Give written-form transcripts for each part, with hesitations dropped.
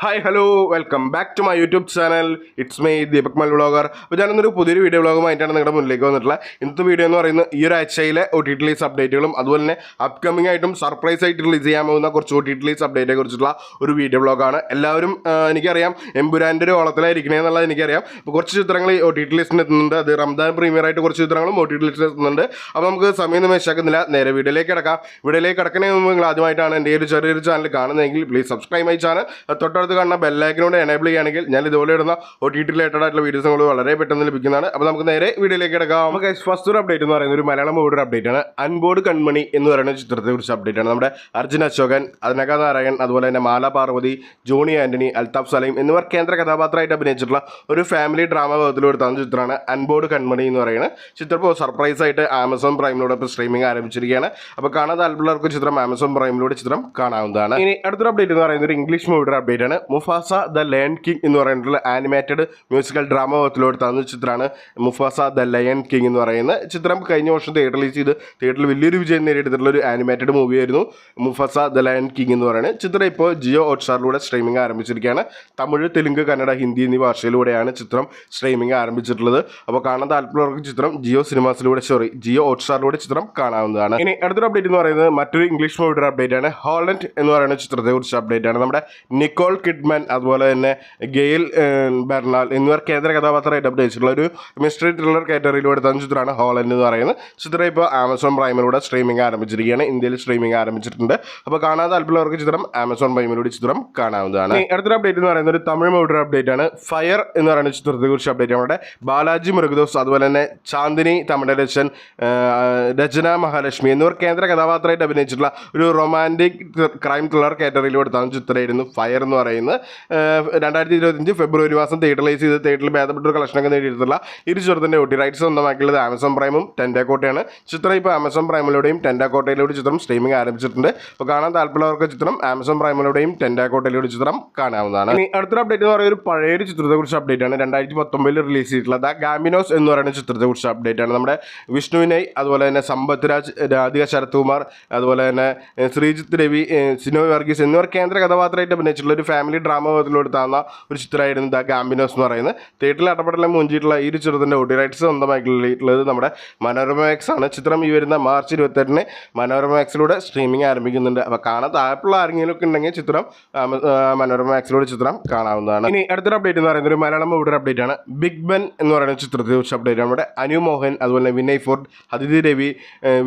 Hi hello welcome back to my YouTube channel. It's my Deepak മൽ vlogger. അപ്പോൾ ഞാനൊരു പുതിയൊരു വീഡിയോ വ്ളോഗുമായിട്ടാണ് നിങ്ങളുടെ മുന്നിലേക്ക് വന്നിട്ടുള്ളത്. ഇന്നത്തെ വീഡിയോ എന്ന് പറയുന്നത് ഈ ഒരാഴ്ചയിലെ OTT റിലീസ് അപ്ഡേറ്റുകളും അതുപോലെ തന്നെ അപ്കമിംഗ് ആയിട്ടും സർപ്രൈസ് ആയിട്ട് റിലീസ് ചെയ്യാൻ പോകുന്ന കുറച്ച് OTT റിലീസ് അപ്ഡേറ്റിനെ കുറിച്ചുള്ള ഒരു വീഡിയോ വ്ളോഗാണ്. എല്ലാവരും എനിക്കറിയാം എമ്പുരാൻ്റെ ഒരു ഓളത്തിലായിരിക്കണേ എന്നുള്ളത് എനിക്കറിയാം. അപ്പോൾ കുറച്ച് ചിത്രങ്ങൾ ഈ OTT ലിസ്റ്റിന് എത്തുന്നുണ്ട്. അത് റംദാൻ പ്രീമിയർ ആയിട്ട് കുറച്ച് ചിത്രങ്ങളും OTT ലിസ്റ്റിൽ എത്തുന്നുണ്ട്. അപ്പോൾ നമുക്ക് സമയം വേസ്റ്റാക്കുന്നില്ല, നേരെ വീഡിയോയിലേക്ക് കിടക്കാം. വീഡിയോയിലേക്ക് കിടക്കണേ മുമ്പ് നിങ്ങൾ ആദ്യമായിട്ടാണ് എൻ്റെ ഒരു ചെറിയൊരു ചാനൽ കാണുന്നതെങ്കിൽ പ്ലീസ് സബ്സ്ക്രൈബ് മൈ ചാനൽ. തൊട്ടടുത്ത് കാണുന്ന ബെല്ലൈക്കനോട് എനേബിൾ ചെയ്യുകയാണെങ്കിൽ ഞാൻ ഇതുപോലെ ഇടുന്ന OTT റിലേറ്റഡ് ആയിട്ടുള്ള വീഡിയോസ് നമ്മൾ വളരെ പെട്ടെന്ന് ലഭിക്കുന്നതാണ്. അപ്പോൾ നമുക്ക് നേരെ വീഡിയോയിലേക്ക് കിടക്കാം. നമുക്ക് ഫസ്റ്റ് ഒരു അപ്ഡേറ്റ് എന്ന് പറയുന്നത് ഒരു മലയാളം മൂവിയുടെ അപ്ഡേറ്റ് ആണ്. അൻപോട് കൺമണി എന്ന് പറയുന്ന ചിത്രത്തെ കുറിച്ച് അപ്ഡേറ്റ് ആണ്. നമ്മുടെ അർജുൻ അശോകൻ, അനക നാരായൺ, അതുപോലെ തന്നെ മാല പാർവതി, ജോണി ആന്റണി, അൽതാഫ് സലീം എന്നിവർ കേന്ദ്ര കഥാപാത്രമായിട്ട് അഭിനയിച്ചിട്ടുള്ള ഒരു ഫാമിലി ഡ്രാമ പകർത്തിലെടുത്താണ് ചിത്രമാണ് അൻപോട് കൺമണി എന്ന് പറയുന്നത്. ചിത്രം ഇപ്പോൾ സർപ്രൈസ് ആയിട്ട് ആമസോൺ പ്രൈമിലൂടെ ഇപ്പോൾ സ്ട്രീമിംഗ് ആരംഭിച്ചിരിക്കുകയാണ്. അപ്പോൾ കാണാൻ താല്പര്യമുള്ളവർക്ക് ചിത്രം ആമസോൺ പ്രൈമിലൂടെ ചിത്രം കാണാവുന്നതാണ്. ഇനി അടുത്തൊരു അപ്ഡേറ്റ് എന്ന് പറയുന്നത് ഒരു ഇംഗ്ലീഷ് മൂവിയുടെ അപ്ഡേറ്റ് ആണ്. മുഫാസ ദ ലയൺ കിങ് എന്ന് പറഞ്ഞിട്ടുള്ള ആനിമേറ്റഡ് മ്യൂസിക്കൽ ഡ്രാമ പകർത്തിലെടുത്താകുന്ന ചിത്രമാണ് മുഫാസ ദ ലയൺ കിങ് എന്ന് പറയുന്ന ചിത്രം. കഴിഞ്ഞ വർഷം തിയേറ്റർ റിലീസ് ചെയ്ത് തിയേറ്ററിൽ വലിയൊരു വിജയം നേടിയെടുത്തിട്ടുള്ള ഒരു ആനിമേറ്റഡ് മൂവിയായിരുന്നു മുഫാസ ദ ലയൺ കിങ് എന്ന് പറയുന്നത്. ചിത്രം ഇപ്പോൾ ജിയോ ഹോട്ട്സ്റ്റാറിലൂടെ സ്ട്രീമിംഗ് ആരംഭിച്ചിരിക്കുകയാണ്. തമിഴ്, തെലുങ്ക്, കന്നഡ, ഹിന്ദി എന്നീ ഭാഷയിലൂടെയാണ് ചിത്രം സ്ട്രീമിംഗ് ആരംഭിച്ചിട്ടുള്ളത്. അപ്പോൾ കാണാൻ താല്പര്യമുള്ളവർക്ക് ചിത്രം ജിയോ ഹോട്ട്സ്റ്റാറിലൂടെ ചിത്രം കാണാവുന്നതാണ്. ഇനി അടുത്തൊരു അപ്ഡേറ്റ് എന്ന് പറയുന്നത് മറ്റൊരു ഇംഗ്ലീഷ് മൂവിയുടെ അപ്ഡേറ്റ് ആണ്. ഹോളണ്ട് എന്ന് പറയുന്ന ചിത്രത്തെ കുറിച്ച് അപ്ഡേറ്റ് ആണ്. നമ്മുടെ നിക്കോൾ കിഡ്മാൻ അതുപോലെ തന്നെ ഗെയിൽ ബെർണാൽ എന്നിവർ കേന്ദ്ര കഥാപാത്രമായിട്ട് അഭിനയിച്ചിട്ടുള്ള ഒരു മിസ്റ്ററി ത്രില്ലർ കാറ്റഗറിയിലൂടെ എടുത്ത ചിത്രമാണ് ഹോളണ്ട് എന്ന് പറയുന്നത്. ചിത്രം ഇപ്പോൾ ആമസോൺ പ്രൈമിലൂടെ സ്ട്രീമിംഗ് ആരംഭിച്ചിരിക്കുകയാണ്. ഇന്ത്യയിൽ സ്ട്രീമിംഗ് ആരംഭിച്ചിട്ടുണ്ട്. അപ്പോൾ കാണാൻ താല്പര്യമുള്ളവർക്ക് ചിത്രം ആമസോൺ പ്രൈമിലൂടെ ചിത്രം കാണാവുന്നതാണ്. അടുത്തൊരു അപ്ഡേറ്റ് എന്ന് പറയുന്നത് ഒരു തമിഴ് മൂവിയുടെ അപ്ഡേറ്റ് ആണ്. ഫയർ എന്ന് പറയുന്ന ചിത്രത്തെ കുറിച്ച് അപ്ഡേറ്റ് ആണ്. നമ്മുടെ ബാലാജി മുരുകദോസ്, അതുപോലെ തന്നെ ചാന്ദിനി തമിഴരശൻ, രചന മഹാലക്ഷ്മി എന്നിവർ കേന്ദ്ര കഥാപാത്രമായിട്ട് അഭിനയിച്ചിട്ടുള്ള ഒരു റൊമാൻറ്റിക് ക്രൈം ത്രില്ലർ കാറ്റഗറിയിലൂടെ എടുത്ത ചിത്രമായിരുന്നു ഫയർ എന്ന് പറയുന്നത്. 2025 ഫെബ്രുവരി മാസം തിയേറ്ററിലൈസ് ചെയ്ത് തിയേറ്ററിൽ ഭേദപ്പെട്ട ഒരു കളക്ഷനൊക്കെ നേടിയിട്ടുള്ള ഇരു ചിത്രത്തിൻ്റെ OTT റൈറ്റ്സ് സ്വന്തമാക്കിയുള്ളത് ആമസോൺ പ്രൈമും ടെൻഡാക്കോട്ടയാണ്. ചിത്രം ഇപ്പോൾ ആമസോൺ പ്രൈമിലൂടെയും ടെൻഡാക്കോട്ടയിലൂടെ ചിത്രം സ്ട്രീമിംഗ് ആരംഭിച്ചിട്ടുണ്ട്. അപ്പോൾ കാണാൻ താല്പര്യമുള്ളവർക്ക് ചിത്രം ആമസോൺ പ്രൈമിലൂടെയും ടെൻഡാക്കോട്ടയിലൂടെ ചിത്രം കാണാവുന്നതാണ്. ഇനി അടുത്തൊരു അപ്ഡേറ്റ് എന്ന് പറയുന്ന ഒരു പഴയൊരു ചിത്രത്തെക്കുറിച്ച് അപ്ഡേറ്റ് ആണ്. 2019 റിലീസ് ചെയ്തിട്ടുള്ള ദ ഗാമിനോസ് എന്ന് പറയുന്ന ചിത്രത്തെക്കുറിച്ച് അപ്ഡേറ്റ് ആണ്. നമ്മുടെ വിഷ്ണുവിനെ, അതുപോലെ തന്നെ സമ്പത്ത് രാജ്, രാധിക ശരത്കുമാർ, അതുപോലെ തന്നെ ശ്രീജിത്ത് രവി, സിനോയ് വർഗീസ് എന്നിവർ കേന്ദ്ര കഥാപാത്രമായിട്ട് അഭിനയിച്ചിട്ടുള്ള ഒരു ഫാമിലി ഡ്രാമ പകർത്തിലെടുത്താകുന്ന ഒരു ചിത്രമായിരുന്നു ദ ഗാംബിനോസ് എന്ന് പറയുന്നത്. തിയേറ്ററിൽ അടപടലം മുഞ്ചിയിട്ടുള്ള ഈ ഒരു ചിത്രത്തിൻ്റെ OTT റൈറ്റ്സ് സ്വന്തമാക്കിയിട്ടുള്ളത് നമ്മുടെ മനോരമ മാക്സ് ആണ്. ചിത്രം ഈ വരുന്ന മാർച്ച് 28 മനോരമ മാക്സിലൂടെ സ്ട്രീമിംഗ് ആരംഭിക്കുന്നുണ്ട്. അപ്പോൾ കാണാൻ താല്പര്യമുള്ള ആരെങ്കിലും ഒക്കെ ഉണ്ടെങ്കിൽ ചിത്രം മനോരമ മാക്സിലൂടെ ചിത്രം കാണാവുന്നതാണ്. ഇനി അടുത്തൊരു അപ്ഡേറ്റ് എന്ന് പറയുന്നത് ഒരു മലയാളം മൂവിയുടെ അപ്ഡേറ്റ് ആണ്. ബിഗ് ബെൻ എന്ന് പറയുന്ന ചിത്രത്തെ കുറിച്ച് അപ്ഡേറ്റ് ആണ്. നമ്മുടെ അനു മോഹൻ, അതുപോലെ വിനയ് ഫോർട്ട്, അതിഥി രവി,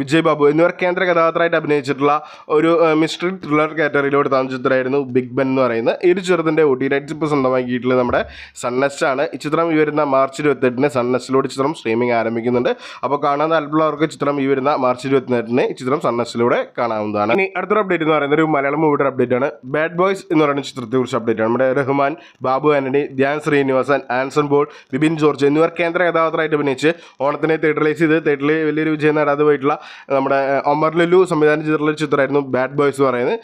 വിജയ് ബാബു എന്നിവർ കേന്ദ്ര കഥാപാത്രമായിട്ട് അഭിനയിച്ചിട്ടുള്ള ഒരു മിസ്റ്ററി ത്രില്ലർ കാറ്റഗറിയിലൂടെ താമസ ചിത്രമായിരുന്നു ബിഗ് ബെൻ എന്ന് പറയുന്നത്. ഈ ഒരു ചിത്രത്തിൻ്റെ OTT റൈറ്റ്സ് ഇപ്പോൾ സ്വന്തമാക്കിയിട്ടുള്ളത് നമ്മുടെ സൺനെസ്റ്റ് ആണ്. ഈ ചിത്രം ഈ വരുന്ന മാർച്ച് 28 സൺനെസ്റ്റിലൂടെ ചിത്രം സ്ട്രീമിംഗ് ആരംഭിക്കുന്നുണ്ട്. അപ്പോൾ കാണാൻ താല്പര്യമുള്ളവർക്ക് ചിത്രം ഈ വരുന്ന മാർച്ച് 28 ഈ ചിത്രം സൺനെസ്റ്റിലൂടെ കാണാവുന്നതാണ്. ഇനി അടുത്തൊരു അപ്ഡേറ്റ് എന്ന് പറയുന്നത് ഒരു മലയാളം മൂവിയുടെ അപ്ഡേറ്റ് ആണ്. ബാഡ് ബോയ്സ് എന്ന് പറയുന്ന ചിത്രത്തെ കുറിച്ച് അപ്ഡേറ്റ് ആണ്. നമ്മുടെ റഹ്മാൻ, ബാബു ആന്റണി, ധ്യാൻ ശ്രീനിവാസൻ, ആൻസൺ ബോൾ, ബിബിൻ ജോർജ് എന്നിവർ കേന്ദ്ര കഥാപാത്രമായിട്ട് അഭിനയിച്ച് ഓണത്തിനെ തിയേറ്ററിലൈസ് ചെയ്ത് തിയേറ്ററിൽ വലിയൊരു വിജയം നേടാതെ പോയിട്ടുള്ള നമ്മുടെ ഒമർ ലുലു സംവിധാനം ചെയ്തിട്ടുള്ള ചിത്രമായിരുന്നു ബാഡ് ബോയ്സ് എന്ന് പറയുന്നത്.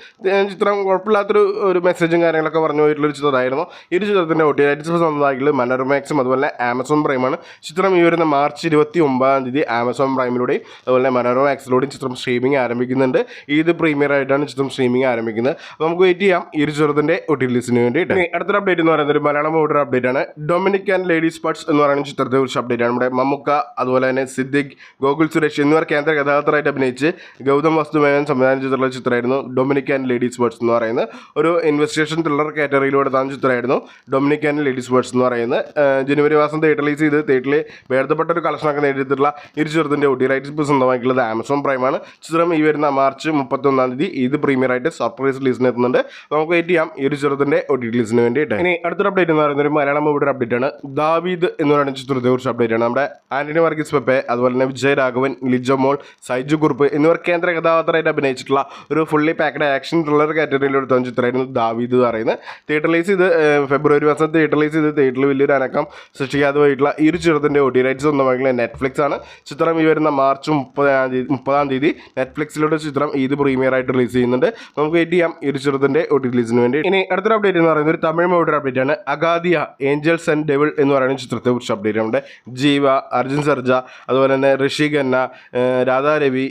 ചിത്രം കുഴപ്പമില്ലാത്തൊരു മെസ്സേജും കാര്യങ്ങളൊക്കെ പറഞ്ഞു പോയിട്ടുള്ള ഒരു ചിത്രമായിരുന്നു. ഈ ഒരു ചിത്രത്തിൻ്റെ OTT റൈറ്റ്സ് സ്വന്തമാക്കിയിട്ടുള്ളത് മനോരമാക്സും അതുപോലെ ആമസോൺ പ്രൈമാണ്. ചിത്രം ഈ വരുന്ന മാർച്ച് 29 ആമസോൺ പ്രൈമിലൂടെയും അതുപോലെ മനോരമാക്സിലൂടെയും ചിത്രം സ്ട്രീമിംഗ് ആരംഭിക്കുന്നുണ്ട്. ഇത് പ്രീമിയർ ആയിട്ടാണ് ചിത്രം സ്ട്രീമിംഗ് ആരംഭിക്കുന്നത്. അപ്പോൾ നമുക്ക് വെയിറ്റ് ചെയ്യാം ഈ ഒരു ചിത്രത്തിൻ്റെ OTT റിലീസിന് വേണ്ടിയിട്ട്. അടുത്തൊരു അപ്ഡേറ്റ് എന്ന് പറയുന്നത് ഒരു മലയാളം മൂവിയുടെ അപ്ഡേറ്റ് ആണ്. ഡൊമിനിക് ആൻഡ് ലേഡീസ് സ്പട്സ് എന്ന് പറയുന്ന ചിത്രത്തെ കുറിച്ച് അപ്ഡേറ്റ് ആണ്. നമ്മുടെ മമ്മുക്ക, അതുപോലെ തന്നെ സിദ്ദിഖ്, ഗോകുൽ സുരേഷ് എന്നിവർ കേന്ദ്ര കഥാപാത്രമായിട്ട് അഭിനയിച്ച് ഗൗതം വസ്തുമേനോൻ സംവിധാനം ചെയ്തിട്ടുള്ള ചിത്രമായിരുന്നു ഡൊമിനിക് ആൻഡ് ലേഡീസ് സ്പട്സ് എന്ന് പറയുന്നത്. ഒരു ഇൻവെസ്റ്റിഗേഷൻ ത്രില്ലർ കാറ്റഗറിയിലൂടെ താൻ ചിത്രമായിരുന്നു ഡൊമിനിക് ആൻഡ് ലേഡീസ് സ്പട്സ് എന്ന് പറയുന്നത്. ജനുവരി മാസം തിയേറ്റർ റിലീസ് ചെയ്ത് തിയേറ്ററിൽ ഭേദപ്പെട്ട ഒരു കളക്ഷനൊക്കെ നേടിയിട്ടുള്ള ഇരു ചിത്രത്തിൻ്റെ OTT റൈറ്റ്സ് ഇപ്പോൾ സ്വന്തമാക്കിയുള്ളത് ആമസോൺ പ്രൈമാണ്. ചിത്രം ഈ വരുന്ന മാർച്ച് 31 ഇത് പ്രീമിയർ ആയിട്ട് സർപ്രൈസ് റിലീസിന് എത്തുന്നുണ്ട്. നമുക്ക് വെയിറ്റ് ചെയ്യാം ഈ ഒരു ചിത്രത്തിൻ്റെ OTT റിലീസിന് വേണ്ടിയിട്ട്. ഇനി അടുത്തൊരു അപ്ഡേറ്റ് എന്ന് പറയുന്നത് ഒരു മലയാളം മൂവിയുടെ അപ്ഡേറ്റ് ആണ്. ദാവീദ് എന്ന് പറയുന്ന ചിത്രത്തെ കുറിച്ച് അപ്ഡേറ്റ് ആണ്. നമ്മുടെ ആന്റണി വർഗീസ് പെപ്പെ, അതുപോലെ തന്നെ വിജയരാഘവൻ, ലിജോമോൾ, സൈജു കുറുപ്പ് എന്നിവർ കേന്ദ്ര കഥാപാത്രമായിട്ട് അഭിനയിച്ചിട്ടുള്ള ഒരു ഫുള്ളി പാക്കഡ് ആക്ഷൻ ത്രില്ലർ കാറ്റഗറിയിലൂടെ തന്നെ ചിത്രമായിരുന്നു ദാവീദ് എന്ന് പറയുന്നത്. തിയേറ്റർ റിലീസ് ചെയ്ത് ഫെബ്രുവരി മാസം തിയേറ്റർ റിലീസ് ചെയ്ത് തിയേറ്ററിൽ വലിയൊരു അനക്കം സൃഷ്ടിക്കാതെ പോയിട്ടുള്ള ഈ ഒരു ചിത്രത്തിൻ്റെ OTT റൈറ്റ്സ് സ്വന്തമായിട്ടുള്ള നെറ്റ്ഫ്ലിക്സ് ആണ്. ചിത്രം ഈ വരുന്ന മാർച്ച് 30 നെറ്റ്ഫ്ലിക്സിലൂടെ ചിത്രം ഇത് പ്രീമിയർ ആയിട്ട് റിലീസ് ചെയ്യുന്നുണ്ട്. നമുക്ക് വെയിറ്റ് ചെയ്യാം ഈ ഒരു ചിത്രത്തിൻ്റെ OTT റിലീസിന് വേണ്ടി. ഇനി അടുത്തൊരു അപ്ഡേറ്റ് എന്ന് പറയുന്നത് ഒരു തമിഴ് മൂവിയുടെ അപ്ഡേറ്റ് ആണ്. അഗാദിയ ഏഞ്ചൽസ് ആൻഡ് ഡെവിൾ എന്ന് പറയുന്ന ചിത്രത്തെ കുറിച്ച് അപ്ഡേറ്റ് നമ്മുടെ ജീവ, അർജുൻ സർജ, അതുപോലെ തന്നെ ഋഷി ഖന്ന, രാധാരവി,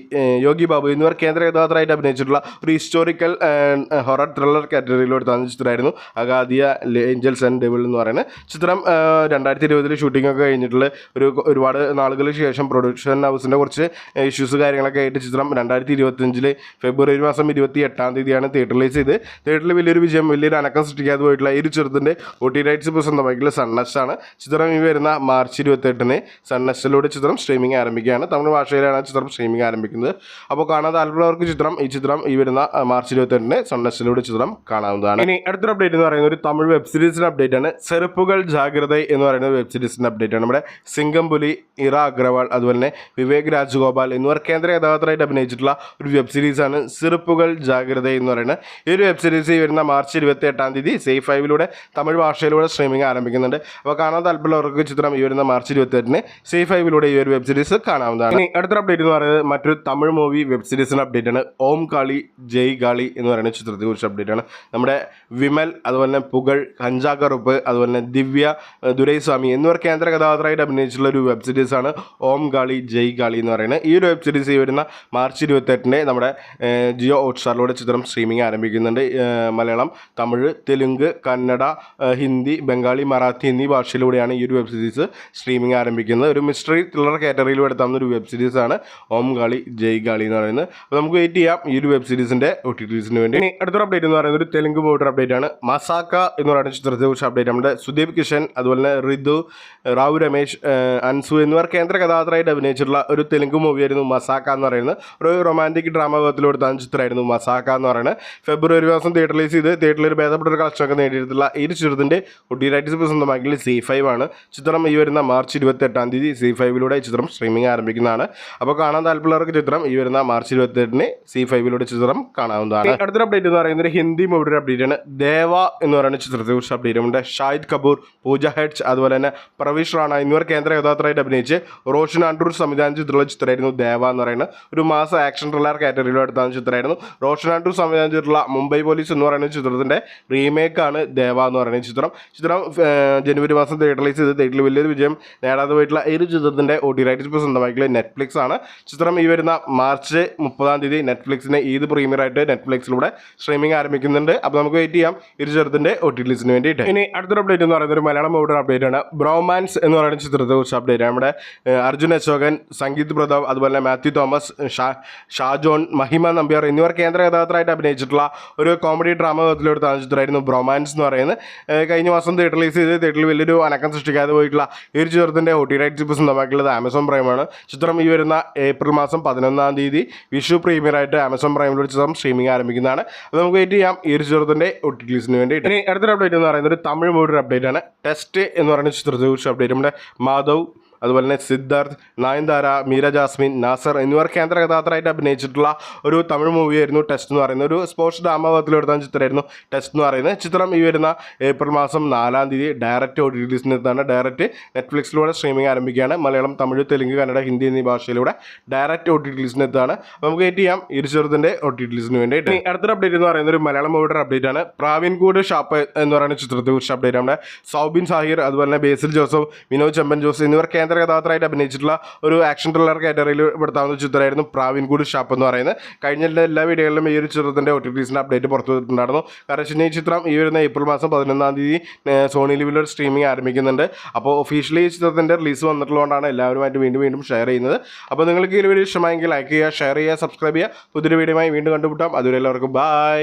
യോഗി ബാബു എന്നിവർ കേന്ദ്ര കഥാപാത്രമായിട്ട് അഭിനയിച്ചിട്ടുള്ള ഒരു ഹിസ്റ്റോറിക്കൽ ഹൊറർ ത്രില്ലർ കാറ്റഗറിയിലൂടെ താൻ ചിത്രം ചിത്രമായിരുന്നു അഗാദിയ ഏഞ്ചൽസ് ആൻഡ് ഡെവിൾ എന്ന് പറയുന്നത് ചിത്രം. 2020 ഷൂട്ടിംഗ് ഒക്കെ കഴിഞ്ഞിട്ടുള്ള ഒരുപാട് നാളുകൾക്ക് ശേഷം പ്രൊഡക്ഷൻ ഹൗസിൻ്റെ കുറച്ച് ഇഷ്യൂസ് കാര്യങ്ങളൊക്കെ ആയിട്ട് ചിത്രം 2025 ഫെബ്രുവരി മാസം 28 തിയേറ്റർ റിലീസ് ചെയ്ത് തിയേറ്ററിൽ വലിയൊരു വിജയം, വലിയൊരു അനക്കം സൃഷ്ടിക്കാതെ പോയിട്ടുള്ള ഈ ഒരു ചിത്രത്തിൻ്റെ OTT റൈറ്റ്സ് ഇപ്പോൾ സ്വന്തമാക്കിയുള്ള സൺനെക്സ്റ്റ് ആണ്. ചിത്രം ഈ വരുന്ന മാർച്ച് 28 സൺനെക്സ്റ്റിലൂടെ ചിത്രം സ്ട്രീമിംഗ് ആരംഭിക്കുകയാണ്. തമിഴ് ഭാഷയിലാണ് ചിത്രം സ്ട്രീമിംഗ് ആരംഭിക്കുന്നത്. അപ്പോൾ കാണാൻ താല്പര്യമുള്ളവർക്ക് ചിത്രം ഈ വരുന്ന മാർച്ച് 28 സൺനെക്സ്റ്റിലൂടെ ചിത്രം കാണാവുന്നതാണ്. ഇനി അടുത്തൊരു അപ്ഡേറ്റ് എന്ന് പറയുന്നത് ഒരു തമിഴ് വെബ് സീരീസിൻ്റെ അപ്ഡേറ്റ് ആണ്. ചെറുപ്പുകൾ ജാഗ്രത എന്ന് പറയുന്ന വെബ് സീരീസിൻ്റെ അപ്ഡേറ്റ് ആണ്. നമ്മുടെ സിംഗംപുലി, ഇറ അഗ്രവാൾ, അതുപോലെ തന്നെ വിവേക് രാജഗോപാൽ എന്നിവർ കേന്ദ്ര കഥാപാത്രമായിട്ട് അഭിനയിച്ചിട്ടുള്ള ഒരു വെബ് സീരീസാണ് ചെറുപ്പുകൾ ജാഗ്രത എന്ന് പറയുന്നത്. ഈ ഒരു വെബ് സീരീസ് ഈ വരുന്ന മാർച്ച് 28 സേ5ലൂടെ തമിഴ് ഭാഷയിലൂടെ സ്ട്രീമിംഗ് ആരംഭിക്കുന്നുണ്ട്. അപ്പോൾ കാണാൻ താല്പര്യമുള്ളവർക്ക് ചിത്രം ഈ വരുന്ന മാർച്ച് 28 സേ5ലൂടെ ഈ ഒരു വെബ് സീരീസ് കാണാവുന്നതാണ്. ഇനി അടുത്തൊരു അപ്ഡേറ്റ് എന്ന് പറയുന്നത് മറ്റൊരു തമിഴ് മൂവി വെബ് സീരീസിൻ്റെ അപ്ഡേറ്റ് ആണ്. ഓം കാളി ജയ് കാളി എന്ന് പറയുന്ന ചിത്രത്തെ കുറിച്ച് അപ്ഡേറ്റ് ആണ്. നമ്മുടെ വിമൽ, അതുപോലെ തന്നെ പുകൾ, കഞ്ചാക്കറുപ്പ്, അതുപോലെ തന്നെ ദിവ്യ ദുരൈസ്വാമി എന്നിവർ കേന്ദ്ര കഥാപാത്രമായിട്ട് അഭിനയിച്ചിട്ടുള്ള ഒരു വെബ് സീരീസാണ് ഓം കാളി ജയ് കാളി എന്ന് പറയുന്നത്. ഈ ഒരു വെബ് സീരീസ് ഈ വരുന്ന മാർച്ച് 28 നമ്മുടെ ജിയോ ഹോട്ട്സ്റ്റാറിലൂടെ ചിത്രം സ്ട്രീമിംഗ് ആരംഭിക്കുന്നുണ്ട്. മലയാളം, തമിഴ്, തെലുങ്ക്, കന്നഡ, ഹിന്ദി, ബംഗാളി, മറാത്തി എന്നീ ഭാഷയിലൂടെയാണ് ഈ ഒരു വെബ് സീരീസ് സ്ട്രീമിംഗ് ആരംഭിക്കുന്നത്. ഒരു മിസ്റ്ററി ത്രില്ലർ കാറ്റഗറിയിൽ എടുത്താവുന്ന ഒരു വെബ് സീരീസാണ് ഓം കാളി ജയ് കാളി എന്ന് പറയുന്നത്. അപ്പോൾ നമുക്ക് വെയിറ്റ് ചെയ്യാം ഈ ഒരു വെബ് സീരീസിൻ്റെ OTT റിലീസിന് വേണ്ടി. ഇനി അടുത്തൊരു അപ്ഡേറ്റ് എന്ന് പറയുന്നത് ഒരു തെലുങ്ക് മൂവിയുടെ അപ്ഡേറ്റ് ആണ്. മസാക്ക എന്ന് പറയുന്ന ചിത്രത്തെ കുറിച്ച് അപ്ഡേറ്റ്. നമ്മുടെ സുദീപ് കിഷൻ, അതുപോലെ തന്നെ ഋതു, റാവു രമേശ്, അൻസു എന്നിവർ കേന്ദ്ര കഥാപാത്രമായിട്ട് അഭിനയിച്ചിട്ടുള്ള ഒരു തെലുങ്ക് മൂവിയായിരുന്നു മസാക്ക എന്ന് പറയുന്നത്. ഒരു റൊമാൻറ്റിക് ഡ്രാമ വിഭാഗത്തിലെടുത്ത ചിത്രമായിരുന്നു മസാക്ക എന്ന് പറയുന്നത്. ഫെബ്രുവരി മാസം തിയേറ്റർ റിലീസ് ചെയ്ത് തിയേറ്ററിൽ ഒരു ഭേദപ്പെട്ട ഒരു കളക്ഷനൊക്കെ നേടിയിട്ടുള്ള ഈ ചിത്രത്തിൻ്റെ OTT റൈറ്റ്സ് സ്വന്തമാക്കിയ സേ5 ആണ്. ചിത്രം ഈ വരുന്ന മാർച്ച് 28 സേ5ലൂടെ ചിത്രം സ്ട്രീമിംഗ് ആരംഭിക്കുന്നതാണ്. അപ്പോൾ കാണാൻ താല്പര്യമുള്ളവർക്ക് ചിത്രം ഈ വരുന്ന മാർച്ച് 28 സേ5ലൂടെ ചിത്രം കാണാവുന്നതാണ്. അടുത്തൊരു അപ്ഡേറ്റ് എന്ന് പറയുന്നത് ഹിന്ദി മൂവിയുടെ അപ്ഡേറ്റ് ആണ്. ദേവ എന്ന് പറയുന്ന ചിത്രത്തെ കുറിച്ച് അപ്ഡേറ്റ് ഉണ്ട്. ഷാഹിദ് കപൂർ, പൂജ ഹെഡ്സ്, അതുപോലെ തന്നെ പ്രവീഷ് റാണ എന്നിവർ കേന്ദ്ര കഥാപാത്രമായിട്ട് അഭിനയിച്ച് റോഷൻ ആൻഡ്രൂർ സംവിധാനം ചെയ്തിട്ടുള്ള ചിത്രമായിരുന്നു ദേവ എന്ന് പറയുന്നത്. ഒരു മാസ ആക്ഷൻ ത്രില്ലർ കാറ്റഗറിയിൽ എടുത്ത ചിത്രമായിരുന്നു. റോഷൻ ആൻഡ്രൂർ സംവിധാനം ചെയ്തിട്ടുള്ള മുംബൈ പോലീസ് എന്ന് പറയുന്ന ചിത്രത്തിൻ്റെ റീമേക്കാണ് ദേവ എന്ന് പറയുന്ന ചിത്രം. ജനുവരി മാസം തിയേറ്റർ റിലീസ് ചെയ്ത് തിയേറ്ററിൽ വലിയൊരു വിജയം നേടാതെ പോയിട്ടുള്ള ഈ ഒരു ചിത്രത്തിൻ്റെ OTT റൈറ്റ്സ് ഇപ്പോൾ സ്വന്തമാക്കിയ നെറ്റ്ഫ്ലിക്സ് ആണ്. ചിത്രം ഈ വരുന്ന മാർച്ച് 30 നെറ്റ്ഫ്ലിക്സിന് ഈദ് പ്രീമിയറായിട്ട് നെറ്റ്ഫ്ലിക്സിലൂടെ സ്ട്രീമിംഗ് ആരംഭിക്കുന്നുണ്ട്. അപ്പോൾ നമുക്ക് വെയിറ്റ് ചെയ്യാം ഈ ചിത്രത്തിൻ്റെ OTT റിലീസിന് വേണ്ടിയിട്ട്. ഇനി അടുത്തൊരു അപ്ഡേറ്റ് എന്ന് പറയുന്നത് ഒരു മലയാളം മൂവിയുടെ അപ്ഡേറ്റ് ആണ്. ബ്രോമാൻസ് എന്ന് പറയുന്ന ചിത്രത്തെ കുറിച്ച് അപ്ഡേറ്റ് ആണ്. നമ്മുടെ അർജുൻ അശോകൻ, സംഗീത് പ്രതാപ്, അതുപോലെ തന്നെ മാത്യു തോമസ്, ഷാജോൺ, മഹിമ നമ്പ്യാർ എന്നിവർ കേന്ദ്ര കഥാപാത്രമായിട്ട് അഭിനയിച്ചിട്ടുള്ള ഒരു കോമഡി ഡ്രാമ വിഭാഗത്തിലെടുത്ത ചിത്രമായിരുന്നു ബ്രോമാൻസ് എന്ന് പറയുന്നത്. കഴിഞ്ഞ മാസം തിയേറ്റർ റിലീസ് ചെയ്ത് തിയേറ്ററിൽ വലിയൊരു അനക്കം സൃഷ്ടിക്കാതെ പോയിട്ടുള്ള ഈ ഒരു ചിത്രത്തിൻ്റെ OTT റൈറ്റ്സ് ഇപ്പോൾ സ്വന്തമാക്കിയുള്ളത് ആമസോൺ പ്രൈമാണ്. ചിത്രം ഈ വരുന്ന ഏപ്രിൽ മാസം 11 വിഷു പ്രീമിയറായിട്ട് ആമസോൺ പ്രൈമിലൂടെ ചിത്രം സ്ട്രീമിംഗ് ആരംഭിക്കുന്നതാണ്. അപ്പോൾ നമുക്ക് വെയിറ്റ് ചെയ്യാം ഈ ഒരു ചിത്രത്തിൻ്റെ OTT റിലീസിന് വേണ്ടിയിട്ട്. ഇനി അടുത്തൊരു അപ്ഡേറ്റ് എന്ന് പറയുന്നത് ഒരു തമിഴ് മൂവിയുടെ അപ്ഡേറ്റ് ആണ്. ടെസ്റ്റ് എന്ന് പറയുന്ന ചിത്രത്തെ കുറിച്ച് അപ്ഡേറ്റ്. നമ്മുടെ മാധവ്, അതുപോലെ തന്നെ സിദ്ധാർത്ഥ്, നയൻതാര, മീര ജാസ്മിൻ, നാസർ എന്നിവർ കേന്ദ്ര കഥാപാത്രമായിട്ട് അഭിനയിച്ചിട്ടുള്ള ഒരു തമിഴ് മൂവിയായിരുന്നു ടെസ്റ്റ് എന്ന് പറയുന്നത്. ഒരു സ്പോർട്സ് ഡ്രാമ വിഭാഗത്തിലെടുത്ത ചിത്രമായിരുന്നു ടെസ്റ്റ് എന്ന് പറയുന്നത്. ചിത്രം ഈ വരുന്ന ഏപ്രിൽ മാസം 4 ഡയറക്റ്റ് OTT റിലീസിനെത്താണ്. ഡയറക്റ്റ് നെറ്റ്ഫ്ലിക്സിലൂടെ സ്ട്രീമിംഗ് ആരംഭിക്കുകയാണ്. മലയാളം, തമിഴ്, തെലുങ്ക്, കന്നഡ, ഹിന്ദി എന്നീ ഭാഷയിലൂടെ ഡയറക്റ്റ് OTT റിലീസിനെത്താണ്. അപ്പോൾ നമുക്ക് വെയിറ്റ് ചെയ്യാം ഈ ചിത്രത്തിൻ്റെ OTT റിലീസിന് വേണ്ടിയിട്ട്. അടുത്തൊരു അപ്ഡേറ്റ് എന്ന് പറയുന്നത് ഒരു മലയാളം മൂവിയുടെ അപ്ഡേറ്റ് ആണ്. പ്രാവിൻകൂട് ഷാപ്പ് എന്ന് പറയുന്ന ചിത്രത്തെ കുറിച്ച് അപ്ഡേറ്റ് ആണ്. സൗബിൻ സാഹിർ, അതുപോലെ തന്നെ ബേസിൽ ജോസഫ്, വിനോദ് ചെമ്പൻ ജോസ് എന്നിവർ കേന്ദ്ര കഥാപാത്രമായിട്ട് അഭിനയിച്ചിട്ടുള്ള ഒരു ആക്ഷൻ ത്രില്ലർ കാറ്റഗറിയിൽ പെടുത്താവുന്ന ചിത്രമായിരുന്നു പ്രാവിൻകൂട് ഷാപ്പ് എന്ന് പറയുന്നത്. കഴിഞ്ഞ എല്ലാ വീഡിയോകളിലും ഈ ഒരു ചിത്രത്തിൻ്റെ OTT റിലീസിൻ്റെ അപ്ഡേറ്റ് പുറത്തു വന്നിട്ടുണ്ടായിരുന്നു. കാരണം ഈ ചിത്രം ഈ വരുന്ന ഏപ്രിൽ മാസം 11 സോണി ലിവിലൊരു സ്ട്രീമിംഗ് ആരംഭിക്കുന്നുണ്ട്. അപ്പോൾ ഒഫീഷ്യലി ഈ ചിത്രത്തിൻ്റെ റിലീസ് വന്നിട്ടുള്ളതുകൊണ്ടാണ് എല്ലാവരുമായിട്ട് വീണ്ടും ഷെയർ ചെയ്യുന്നത്. അപ്പോൾ നിങ്ങൾക്ക് ഈ വീഡിയോ ഇഷ്ടമായെങ്കിൽ ലൈക്ക് ചെയ്യുക, ഷെയർ ചെയ്യുക, സബ്സ്ക്രൈബ് ചെയ്യുക. പുതിയൊരു വീഡിയോയുമായി വീണ്ടും കണ്ടുമുട്ടാം. അതുവരെ എല്ലാവർക്കും ബൈ.